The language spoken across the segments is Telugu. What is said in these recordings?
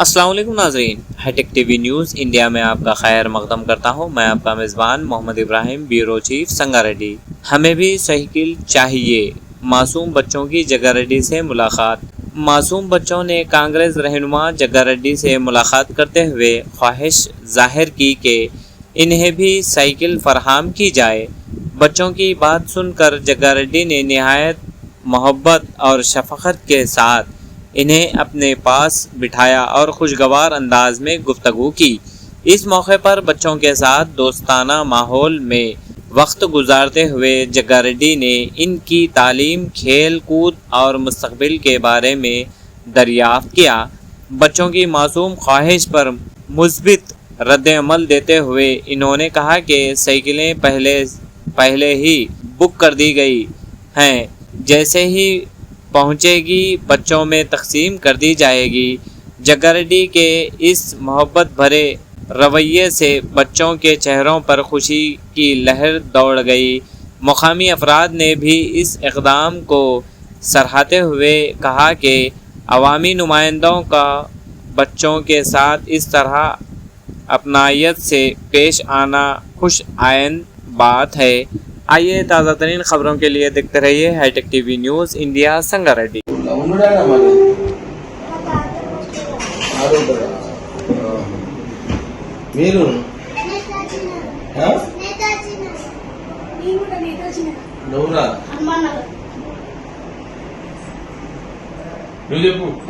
अस्सलाम वालेकुम नाज़रीन, हाईटेक टीवी न्यूज़ इंडिया में आपका खैर मकदम करता हूँ। मैं आपका मेज़बान मोहम्मद इब्राहिम, ब्यूरो चीफ संगारेड्डी। हमें भी साइकिल चाहिए, मासूम बच्चों की जग्गारेड्डी से मुलाकात। मासूम बच्चों ने कांग्रेस रहनुमा जग्गारेड्डी से मुलाकात करते हुए ख्वाहिश जाहिर की कि इन्हें भी साइकिल फराहम की जाए। बच्चों की बात सुनकर जग्गारेड्डी ने निहायत मोहब्बत और शफ़क़त के साथ इन्हें अपने पास बिठाया और खुशगवार अंदाज में गुफ्तगू की। इस मौके पर बच्चों के साथ दोस्ताना माहौल में वक्त गुजारते हुए जग्गारेड्डी ने इनकी तालीम, खेल कूद और मुस्तकबिल के बारे में दरियाफ्त किया। बच्चों की मासूम ख्वाहिश पर मुस्बित रद्द-ए-अमल देते हुए इन्होंने कहा कि साइकिलें पहले ही बुक कर दी गई हैं, जैसे ही पहुंचेगी बच्चों में तकसीम कर दी जाएगी। जग्गारेड्डी के इस मोहब्बत भरे रवैये से बच्चों के चेहरों पर खुशी की लहर दौड़ गई। मुकामी अफराद ने भी इस इक़दाम को सराहते हुए कहा कि अवामी नुमाइंदों का बच्चों के साथ इस तरह अपनायत से पेश आना खुश आइंद बात है। आइए ताज़ा तरीन खबरों के लिए देखते रहिए hi tech TV news India Sangareddy.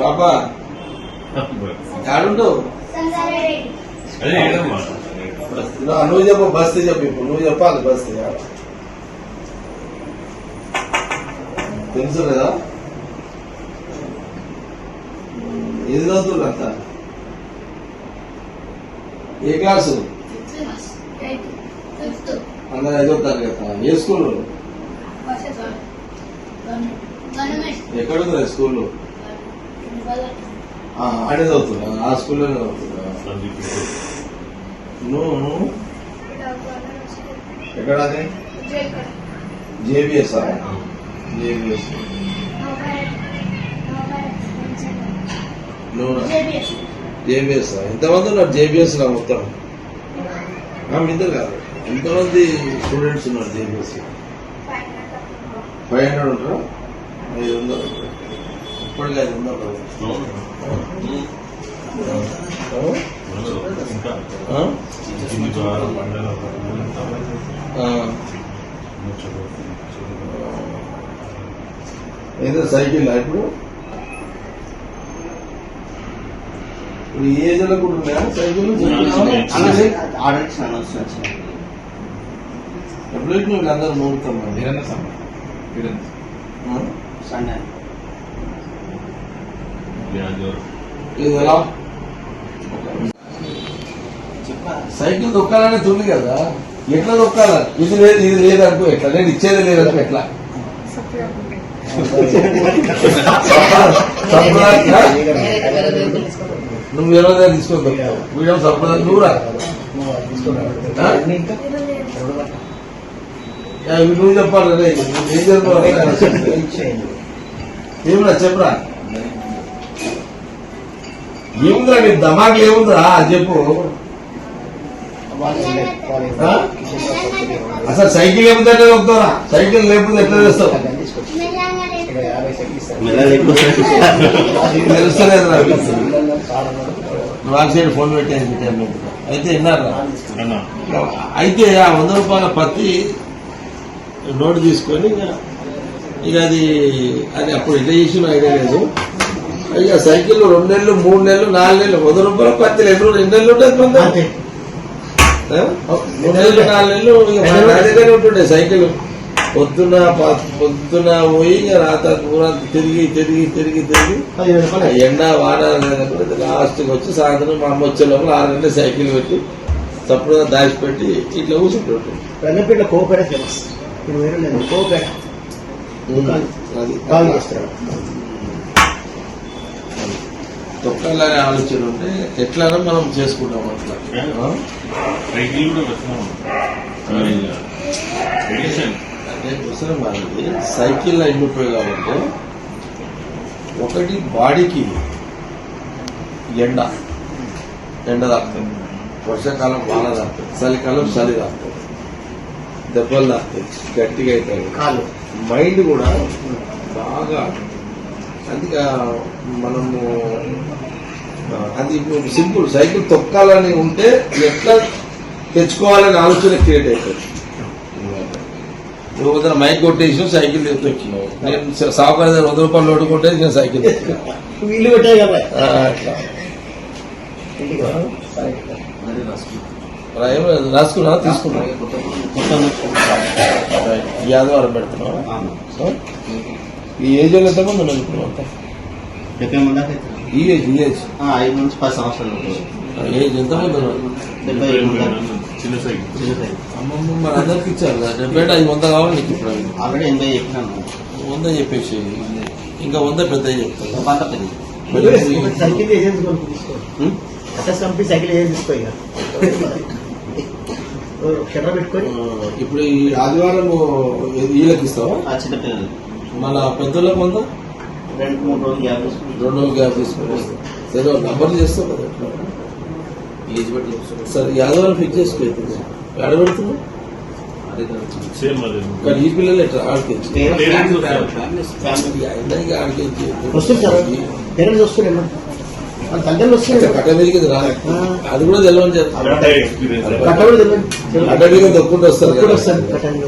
పాపా నువ్వు చెప్పు బస్తీ చెప్పు, ఇప్పుడు నువ్వు చెప్పాలి బస్తీ తెలుసు కదా. ఏది చదువుతున్నారు అంతా? ఏ క్లాసు? అందరూ 5వ తరగతి. ఏ స్కూల్? ఎక్కడ స్కూల్? ఆడే చదువుతున్నా, ఆ స్కూల్లోనే చదువుతున్నా. నువ్వు ఎక్కడ? అది జేబిఎస్. జేబిఎస్ ఎంతమంది ఉన్నారు జేబిఎస్ లో మొత్తం? ఇద్దరు కాదు, ఎంతమంది స్టూడెంట్స్ ఉన్నారు జేబిఎస్? 500 ఉంటారా? 500 ఇప్పటికీ 500. ఏదో సైకిల్ ఇప్పుడు ఈ ఏజ్ లో కూడా ఉన్నాయా సైకిల్? ఎప్పుడు నువ్వు అందరూ నూరుతాం ఇది ఎలా సైకిల్ దొక్కాలనే తుంది కదా, ఎట్లా దొక్కాల? ఇది లేదు ఇది లేదనుకో ఎట్లా, నేను ఇచ్చేది లేదనుకో ఎట్లా? నువ్వు ఎలా తీసుకో వీడియో సంప్రదాయం నువ్వురా నువ్వు చెప్పాలి. ఏం చదువుకోవాలి? ఏమిరా చెప్పరా, ఏముందిరా నీ దమాకి ఏముందిరా చెప్పు. అసలు సైకిల్ ఏముందంటే వస్తారా? సైకిల్ లేకపోతే ఎట్లా చేస్తావు? తెలుస్తలేదు నాకు. రాంగ్ సైడ్ ఫోన్ పెట్టాను అయితే విన్నారా? అయితే ఆ 100 రూపాయల పత్తి నోటు తీసుకొని ఇక అది అప్పుడు ఇట్లా చేసిన ఐడియా లేదు. ఇక సైకిల్ 2 నెలలు 3 నెలలు 4 నెలలు 100 రూపాయల పత్తి 2 నెలలు ఉంటుంది. 3 నెలలు 4 నెలలు నా దగ్గర ఉంటుండే సైకిల్. పొద్దున పోయి రాత్రి పూర తిరిగి ఎండ వాన లాస్ట్కి వచ్చి సాయంత్రం మా అమ్మ వచ్చే లోపల 6 గంటల సైకిల్ పెట్టి తప్పుడు దాచిపెట్టి ఇట్లా కూర్చుంటుంటాం. రంగపేట కోపేట ఫేమస్. కోపేట తొక్కాలనే ఆలోచన ఉంటే ఎట్లానో మనం చేసుకుంటాం. అట్లా అంటే అవసరం కాదండి. సైకిల్ ఎన్ని ఉపయోగాలంటే, ఒకటి బాడీకి ఎండ తాకుతుంది, వర్షాకాలం వాన తాకుతుంది, చలికాలం చలి తాకుతుంది, దెబ్బలు తాకుతాయి, గట్టిగా అవుతాయి కాలు. మైండ్ కూడా బాగా. అందుకే మనము అది సింపుల్. సైకిల్ తొక్కాలని ఉంటే ఎట్లా తెచ్చుకోవాలని ఆలోచన క్రియేట్ అవుతుంది. నువ్వు వద్ద మైక్ కొట్టేసి సైకిల్ తొక్కినావు, నేను సావుకారు దగ్గర 100 రూపాయలు లోటు కొట్టేసి నేను సైకిల్ వీళ్ళు పెట్టాయి కదా అట్లా ఇంటికి రా. రాసుకున్నా తీసుకున్నా. ఈ ఆదివారం పెడుతున్నావు. ఈ ఏజ్ లో ఎంతమంది ఉన్నారు ఇప్పుడు అంతా? 70 మంది దాకా అవుతారు. ఈ ఏజ్ 5 నుంచి 10 సంవత్సరాలు ఉంటుంది. ఏజ్ ఎంతమంది ఉన్నారు? 77 మంది. చిన్న సైకిల్ అమ్మమ్మ మరి అందరికి ఇచ్చారు కదా. 70 500 కావాలి నీకు ఇప్పుడు. ఆల్రెడీ 80 చెప్పినాను. 100 చెప్పేసి ఇంకా 100 పెద్ద చెప్తాను. పాత సైకిల్ ఏజెన్సీ తీసుకో. అసలు కంపెనీ సైకిల్ ఏజెన్సీ తీసుకో. ఇక షటర్ పెట్టుకొని ఇప్పుడు ఈ ఆదివారం వీళ్ళకి ఇస్తావా? ఆ చిన్న పిల్లలు మన పెద్దోళ్ళకి 100 2-3 రోజులు గ్యాప్ 2 రోజులు గ్యాప్ తీసుకొని సరే నంబర్లు చేస్తావు కదా ఎట్లా ఏజ్ బట్టి. సరే ఈ ఆదివారం ఫిక్స్ చేసుకోవచ్చు. ఎడ పెడుతున్నావు? సేమ్ అదే కానీ ఈ పిల్లలు ఎట్లా ఆడికేచ్చు వస్తుంది సార్. పేరెంట్స్ వస్తున్నాయి, వాళ్ళ తల్లిదండ్రులు వస్తున్నాయి. కట్ట మీదకి రాదు, అది కూడా తెలియని చెప్పాలి. ఎక్స్పీరియన్స్ కట్ట కూడా తెలియదు. కట్ట మీద దొక్కుంటూ వస్తారు కూడా కదా. వస్తాను కట్టండి.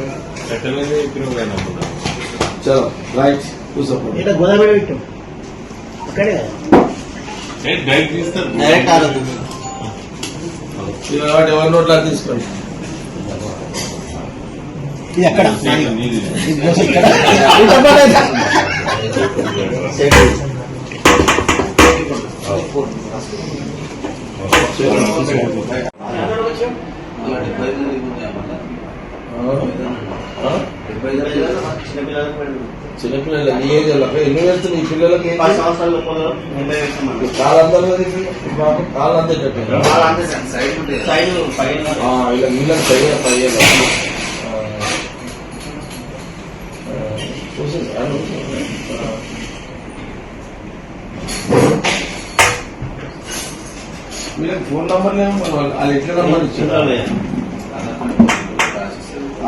కట్టలేదే ఎక్కిన చలో రైట్ కూర్చోండి. ఏదో గోదావరి పెట్టాం అక్కడే కదా. గైడ్ తీస్తారు డైరెక్ట్ ఆరోగ్యం ఎవరి నోట్లా తీసుకోండి. ఇది ఎక్కడ నీది చిన్నపిల్లలు ఈ ఏజ్ ఎన్ని వెళ్తుంది ఈ పిల్లలకి? 10 సంవత్సరాల కాలంతా కాలంతా చెప్పారు ఇలా నీళ్ళకి సరిగా 10 ఏళ్ళు వీళ్ళకి ఫోన్ నంబర్ లేవు. వాళ్ళు ఎట్లా నంబర్ ఇచ్చారు?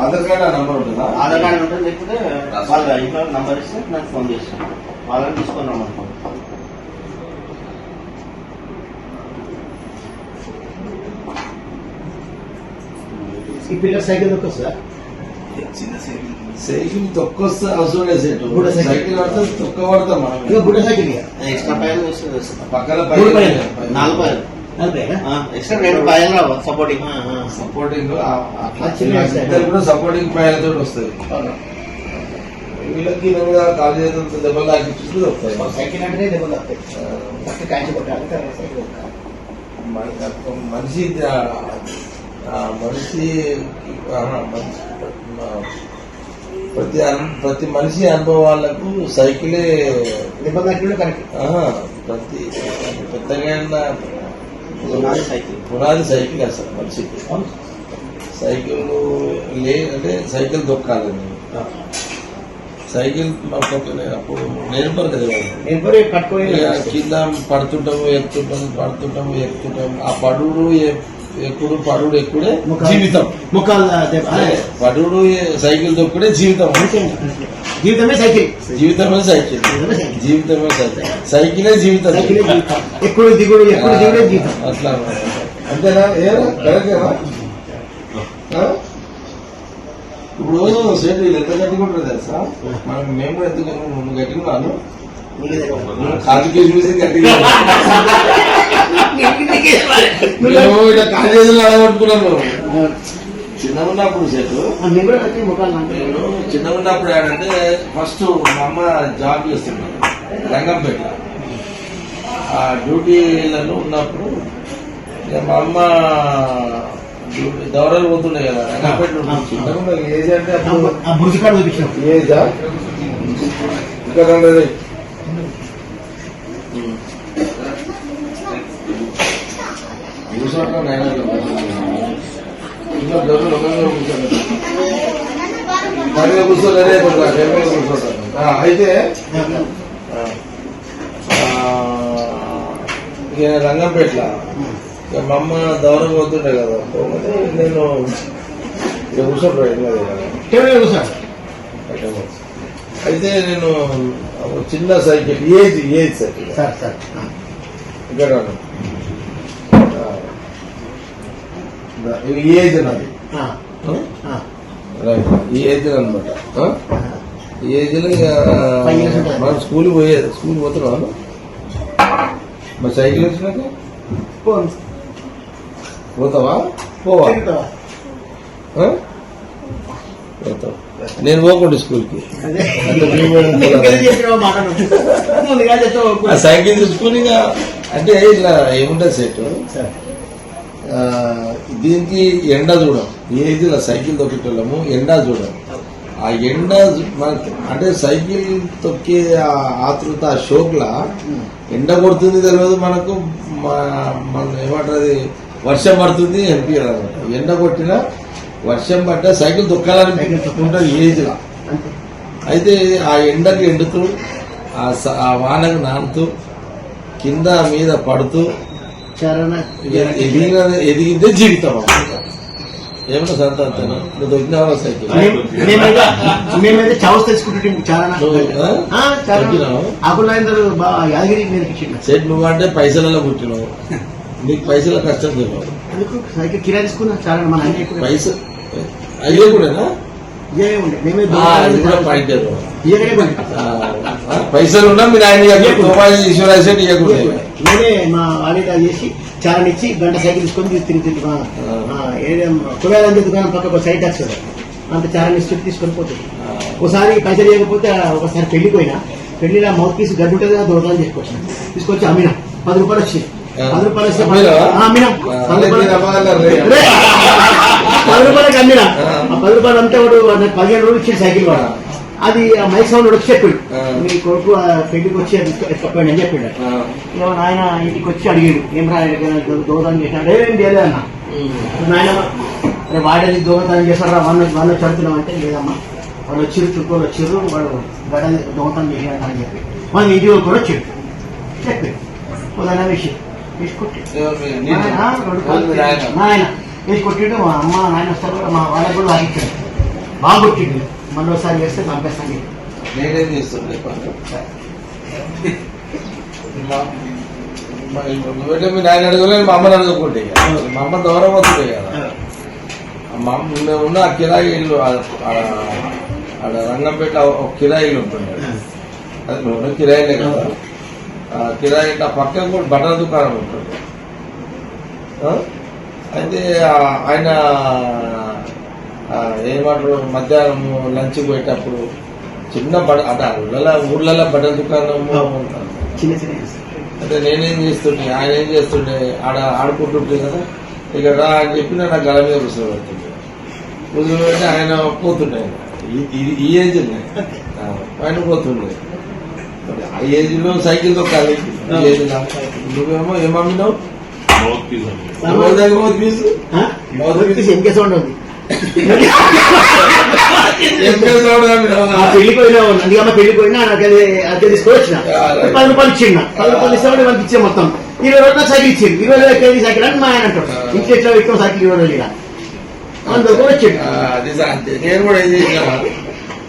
ఆధార్ కార్డు ఆ నంబర్ ఉంటుందా? ఆధార్ కార్డు ఉంటుంది. లేకపోతే వాళ్ళ ఇంట్లో నంబర్ ఇస్తే నాకు ఫోన్ చేస్తాను. వాళ్ళని తీసుకున్నాం అనుకో. ఈ పిల్లల సైకిల్ దొక్కొస్తా. సైకిల్ తొక్కొస్తే అవసరం లేదు. సెట్ గుడ్డ సైకిల్. సైకిల్ పడితే తొక్క పడతాం మనం. ఇక గుడ్డ సైకిల్ ఎక్స్ట్రా పైన పక్కన 4 పైన 40 ఎక్స్ట్రా 2 పైన రావు సపోర్టింగ్. సపోర్టింగ్ ఆ చిన్న ఇద్దరు కూడా సపోర్టింగ్ పైలతో వస్తాయి. వీళ్ళకి మీద కాలు చేతులతో దెబ్బలు తాకిచ్చి వస్తాయి. సైకిల్ అంటే దెబ్బలు వస్తాయి. ఫస్ట్ కాంచి కొట్టాలి, తర్వాత సైకిల్ కొట్టాలి. మనిషి ప్రతి మనిషి అనుభవాలకు సైకిలే దెబ్బ తాకిలో కరెక్ట్. ప్రతి పెద్దగా సైకిల్ పునాది సైకిల్ అసలు మనిషికి. సైకిల్ అంటే సైకిల్ దొక్కాలని. సైకిల్ అప్పుడు నేర్పరు కదా నేను పట్టుకొని కింద పడుతుంటాము ఎక్కుతుంటాము. ఆ పడుడు ఎక్కుడు పడుడు ఎక్కుడే జీవితం. ముఖాలు పడుడు సైకిల్ దొక్కుడే జీవితం. జీవితమే సైకిల్. జీవితమే సైకిల్. జీవితమే సైకిల్. సైకిలే జీవితం. ఎప్పుడు దిగుడు ఎప్పుడు దిగుడే జీవితం. అట్లా అంతేనా? కరెక్టేనా? ఇప్పుడు సేటు వీళ్ళు ఎంత గట్టికుంటారు తెలుసా? మేము కూడా ఎంత గట్టికున్నాను. కాజుకి చూసి గట్టిగా ఇట్లా కాలేజీలో అడగొట్టుకున్నాను. చిన్నగా ఉన్నప్పుడు సేటు నేను చిన్నగా ఉన్నప్పుడు ఏంటంటే ఫస్ట్ మా అమ్మ జాబ్ చేస్తున్నాను రంగంపేట. ఆ డ్యూటీలలో ఉన్నప్పుడు మా అమ్మ దౌరాలు పోతున్నాయి కదా రంగంపేట. చిన్నగా ఏజ్ అంటే అప్పుడు ఏజా ఇంకా రండి. కూర్చోలేదే కూర్చోండి. అయితే ఇక రంగంపేటలో ఇక మా అమ్మ దౌరం పోతుండే కదా పోతే నేను ఇక కూర్చోపోయాను సార్ అయితే నేను ఒక చిన్న cycle age cycle sir sir ఇక్కడ ఏజ్ నాది రైట్ ఈ ఏజ్ అనమాట ఈ ఏజ్ లో ఇక మనం స్కూల్ పోతున్నాను మరి సైకిల్ వచ్చినాక పోతావా పోవా ఆ? పోతావు నేను పోకుండా స్కూల్కి ఆ సైకిల్ తీసుకుని ఇక అంటే ఇట్లా ఏముంటుంది సెట్ దీనికి ఎండ చూడం ఏది ఇలా సైకిల్ తొక్కేటోళ్ళము ఎండ చూడం ఆ ఎండ మనకి అంటే సైకిల్ తొక్కే ఆ ఆతృత ఆ షోక్లా ఎండ కొడుతుంది తెలియదు మనకు మన ఏమంటారు వర్షం పడుతుంది అనిపించదు అనమాట ఎండ కొట్టినా వర్షం పడ్డా సైకిల్ తొక్కాలని ఉంటుంది ఏజ్లా అయితే ఆ ఎండకు ఎండుతూ ఆ వానకు నానుతూ కింద మీద పడుతూ ఎదిగిందే జీవితం ఏమన్నా సంతానం నువ్వు దొరికిన సైకిల్ మేమైతే చౌస్ తెలుసుకుంటుంటే చాలా యాదగిరి సెట్ నువ్వు అంటే పైసలలో పుట్టినావు నీకు పైసల కష్టం తెలియదు సైకిల్ కిరాయి తీసుకున్నా చాలా మన పైసలు అయ్యే కూడానా పైసలు ఉన్నా మీరు ఆయన ఈశ్వరాశెట్టి ఇవ్వకూడదు నేనే మా ఆడిట్ చేసి చాలా ఇచ్చి గంట సైకిల్ తీసుకొని తిరిగి కులాలంటే దుకాణం పక్క సైడ్ వస్తుంది అంత చాలా ఇచ్చి తీసుకొని పోతుంది ఒకసారి పైసలు ఇవ్వకపోతే ఒకసారి పెళ్లిలో మౌత్ పీస్ గడ్డు ఉంటుంది కదా దూరం తీసుకొచ్చిన తీసుకొచ్చి అమ్మినా 10 రూపాయలు వచ్చినాయి 10 రూపాయలు వస్తే అమ్మినా 10 రూపాయలకి అమ్మినా ఆ 10 రూపాయలు అంతా వాడు 15 రోజులు ఇచ్చిన సైకిల్ వాడు అది మైక్ సౌండ్ వచ్చి చెప్పాడు మీ కొడుకు పెళ్లికి వచ్చి ఎత్తుకపోయాడు అని చెప్పాడు ఆయన ఇంటికి వచ్చి అడిగాడు ఏం దోదం చేశాడు ఏం చేయలేదు అన్న నాయన వాడేది దోమతనం చేస్తారా వాళ్ళు చదువుతున్నాం అంటే లేదమ్మా వాళ్ళు వచ్చిర్రు చుట్టూ వచ్చిర్రు వాడు గడ దోమతనం చేశాడు అని చెప్పి వాళ్ళు ఇంటి కూడా వచ్చాడు చెప్పాడు ఉదాహరణ విషయం వేసి కొట్టాడు ఆయన వేసి కొట్టిండు మా అమ్మ నాయన వస్తారు మా వాళ్ళకి కూడా వాగించాడు బాగా కొట్టిండు మళ్ళీ ఒకసారి చేస్తే పంపేస్తాను నేనేం చేస్తుండే నువ్వైతే మీ నాయన అడగలేదు మా అమ్మని అడగకుంటే మా అమ్మ దూరం అవుతుండే కదా మా అమ్మ ఉన్న ఆ కిరాయి ఇల్లు ఆడ రంగంపేట ఒక కిరాయి ఇల్లు ఉంటుండే అది నువ్వు కిరాయిలే కదా ఆ కిరాయి ఆ పక్కన కూడా బట్టల దుకాణం ఉంటుంది అయితే ఆయన ఏమంటారు మధ్యాహ్నం లంచ్ పోయేటప్పుడు చిన్న అంటే ఊర్లలో బట్టల దుకాణము చిన్న చిన్న అంటే నేనేం చేస్తుండే ఆయన ఏం చేస్తుండే ఆడుకుంటుంటే కదా ఇక రా అని చెప్పి నా గల మీద కూర్చోబెడుతుండే కూర్చోబెట్టి ఆయన పోతుండే ఈ ఏజ్ ఆయన పోతుండే ఆ ఏజ్ లో సైకిల్ తొక్కాలి ఈ ఏజ్ లో నువ్వేమో ఏమమ్మినావు ఎంకే సౌండ్ ఉంది పెళ్లికి పోయినా అద్దె తీసుకొచ్చిన 10 రూపాయలు ఇచ్చిండ 10 రూపాయలు ఇస్తే మనకి ఇచ్చే మొత్తం 20 రోజులు సైకిల్ ఇచ్చింది 20 రోజులు ఎక్కడ సైకిల్ అని మా ఆయన అంటాడు ఇంట్లో ఎట్లా పెట్టాం సైకిల్ 20 రోజులు ఇలా అందులో కూడా వచ్చిండు నేను కూడా ఏం చేసిన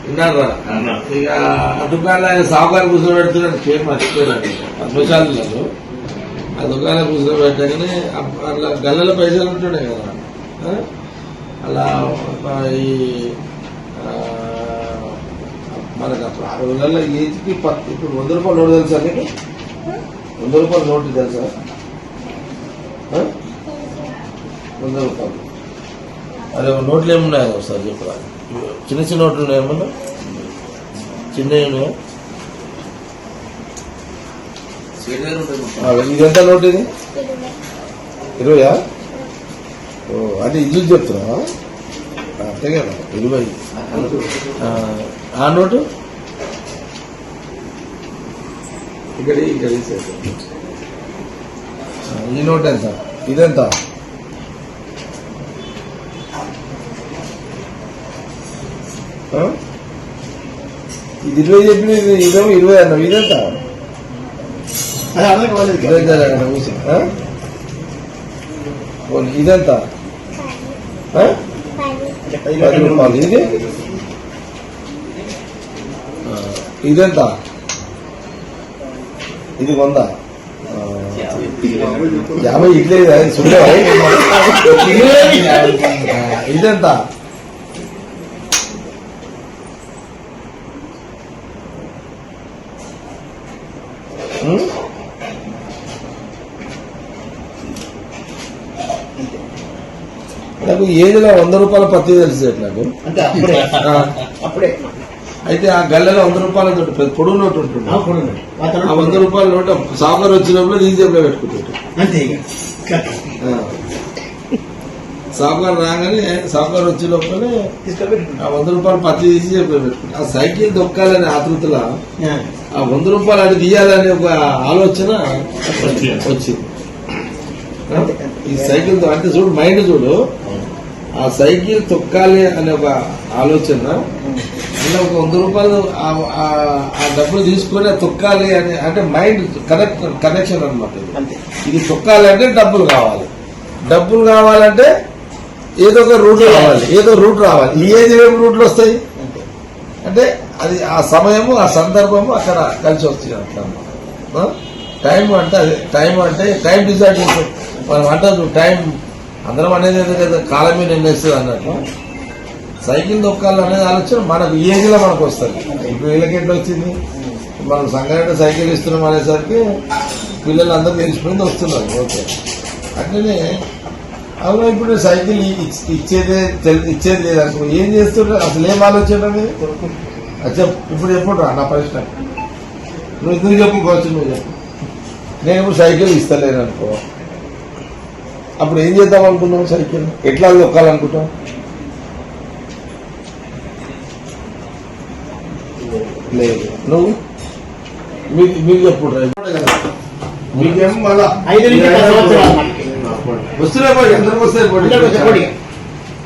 విన్నారా ఇక ఆ దుకాణంలో ఆయన సాగుకారు కూర్చోబెడుతున్నాడు పేరు మర్చిపోయాడు శ్మశాలలో ఆ దుకాణం కూర్చోబెట్టగానే అట్లా గల్లల పైసలు ఉంటుండే కదా అలా ఈ మనకు అప్పుడు 6 రోజులలో ఏజ్కి ఇప్పుడు 100 రూపాయలు నోటు తెలుసా నీకు 100 రూపాయలు నోటు తెలుసా 100 రూపాయలు అదే నోట్లు ఏమున్నాయో ఒకసారి చెప్పరా చిన్న చిన్న నోట్లు ఉన్నాయా ఏమన్నా చిన్నవి ఉన్నాయా ఇది ఎంత నోట్ ఇది 20 అంటే ఇది చెప్తున్నావా అంతే కదా 20 ఆ నోటు ఇక్కడ ఈ నోట్ ఎంత ఇదెంత ఇది 20 చెప్పింది ఇదేమో 20 అన్నావు ఇదెంత అది అర్థం కాలేదు కదా. ఇదెంత? అంటే 10 10 రూపాయలు. ఇది ఇదెంత? ఇది 100. 50 ఇడ్లీ ఇదెంత? నాకు ఏజ్లో 100 రూపాయల పత్తి తెలిసి నాకు. అంటే అప్పుడే అప్పుడే అయితే ఆ గల్లెలో 100 రూపాయల తోటి పొడుగు నోటు ఉంటుంది. ఆ 100 రూపాయల నోటు సాఫర్ వచ్చినప్పుడు ఈ జేబులో పెట్టుకుంటాడు. అంతే ఇక సాఫ్ట్వేర్ రాగానే సాఫ్ట్వేర్ వచ్చే లోపలనే తీసుకెళ్ళి ఆ 100 రూపాయలు పత్తి తీసి జేబులో పెట్టుకుంటాడు. ఆ సైకిల్ దొక్కాలనే ఆతృతలో ఆ 100 రూపాయలు అది తీయాలనే ఒక ఆలోచన వచ్చింది. ఈ సైకిల్ అంటే చూడు మైండ్ చూడు, ఆ సైకిల్ తొక్కాలి అనే ఒక ఆలోచన అంటే ఒక 100 రూపాయలు ఆ డబ్బులు తీసుకొని తొక్కాలి అని అంటే మైండ్ కనెక్షన్ అనమాట. ఇది తొక్కాలి అంటే డబ్బులు కావాలి, డబ్బులు కావాలంటే ఏదో ఒక రూట్ రావాలి, ఏదో రూట్ రావాలి. ఏది ఏం రూట్లు వస్తాయి అంటే అది ఆ సమయము ఆ సందర్భము అక్కడ కలిసి వస్తుంది అట్లా అన్నమాట. టైం అంటే అదే టైం డిసైడ్ చేస్తాం మనం. అంటారు టైం అందరం అనేది కదా కాలమే నిర్ణయిస్తుంది అన్నట్టు. సైకిల్ దొక్కాలనేది ఆలోచన మనకు ఏజ్ లో మనకు వస్తుంది. ఇప్పుడు వీళ్ళకి ఎట్లా వచ్చింది, మనం సంగారెడ్డి సైకిల్ ఇస్తున్నాం అనేసరికి పిల్లలు అందరూ తెలిసిపోయింది వస్తున్నారు. ఓకే అట్లనే అవును ఇప్పుడు సైకిల్ ఇచ్చేది లేదు అసలు. ఏం చేస్తుంటారు అసలు, ఏం ఆలోచన అనేది ఇప్పుడు ఎప్పుడు రా నా ప్రశ్న. నువ్వు ఎందుకు చెప్పుకోవచ్చు, నువ్వు చెప్పు. నేను ఇప్పుడు సైకిల్ ఇస్తలేను అనుకో, అప్పుడు ఏం చేద్దాం అనుకున్నావు? సైకిల్ ఎట్లా దొక్కాలనుకుంటావు? లేదు నువ్వు మీకు చెప్పుడు మీకేమో మళ్ళా 5 నుంచి 10 సంవత్సరాలు వస్తున్నాయి పోయి అందరికి వస్తాయి పోటీ.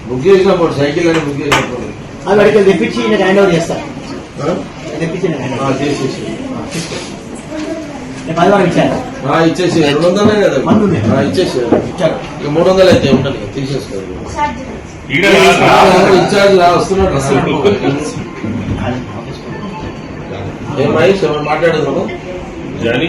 బుక్ చేసిన పోటీ సైకిల్ అని బుక్ చేసిన పోటీ అవి అడిగి తెప్పించి నేను హ్యాండ్ ఓవర్ చేస్తాను. తెప్పించి నేను హ్యాండ్ ఓవర్ చేసేసి నేను 10 వరకు ఇచ్చాను. ఇచ్చేసి 200 కదా ఇచ్చేసి ఇచ్చారు. ఇక 300 అయితే ఉంటుంది తీసేసుకోవాలి. ఈడ ఇన్ఛార్జ్ వస్తున్నాడు అసలు. ఏం మహేష్ ఏమైనా మాట్లాడదు జానీ